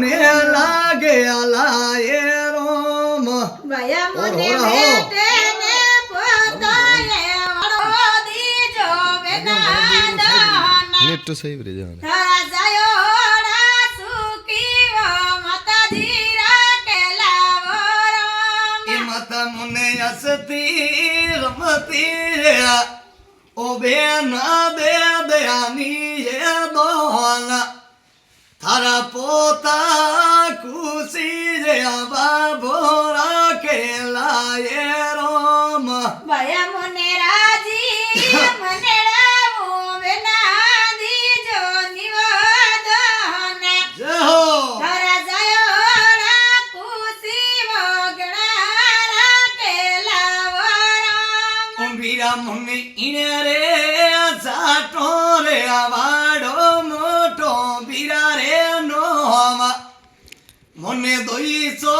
મને લાગે આલાએ રોમ ભયા મને બેટે ને પોતાએ વડો દીજો બેગાદાન નેટ તો સહી રે જાન તારા જાયોડા સુકીવો માતાજી રાખેલા વરમ એ માતા મને હસતી રમતી ઓ બેન દે દયાની એ દોન થારા પોતા ખુશી જે બાબો રાખેલા એ રોમ ભયા મને રાજી મને રાવો બેના દીજો નિવાદન જય હો તારા જાયોડા ખુશી વગડા રાખેલા વરમ વીરા મને ઈણે રે સાટો રે વાડો મોટો વીરા રે નો મને દોઈસો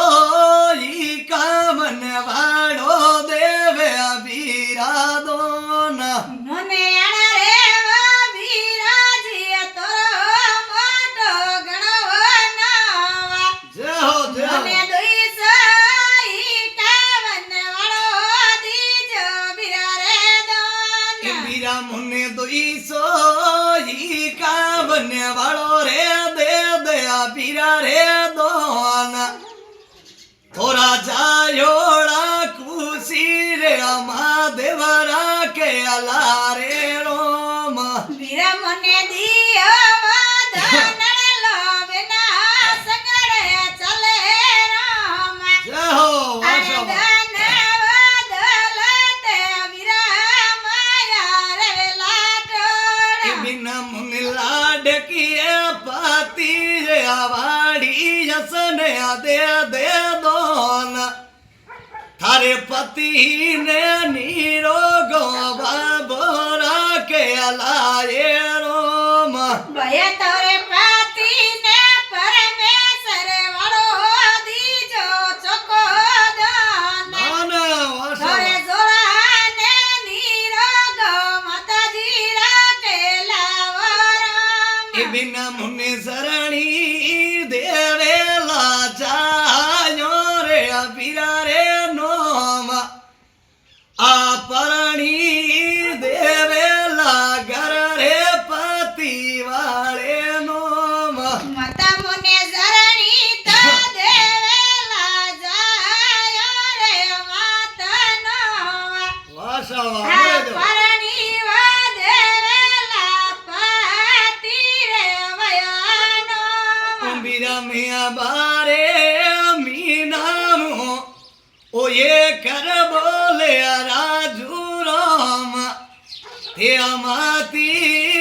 ઈ કામન વાડો દેવે વીરા દોન મને આણા રેવા વિરાજી તોરો મોટો ગણવનાવા જય હો જય હો. મને દુઈસઈ કાવન વાળો દીજો વિરારે એ દોન વીરા મને દોઈસો ઈ કામન વાળો રે દે દયા વીરા રે દોન થોડા જાયોડા ખુશી રે અમા દેવરા કે અલા રે રોમ વિરા મને દિયો વાદન લોબના સગડે ચલે રામ જય હો વાસો એ બિના મને લાડકી પાતી રે વાડી યસને દે દે દોન થારે પતિ ને નીરોગો બાબો રાખે અલા એ રોમ નાન વાસો એ બિના મને સરણી દેવેલા જાયો રે પીરા રે નોમ આ પરણી દેવેલા ઘર રે પતિ વાળે નોમ વાસા વાળે અંબિરા મિયા બારે મીનામો ઓ એ કર બોલે રાજુ રામ તે અમાતી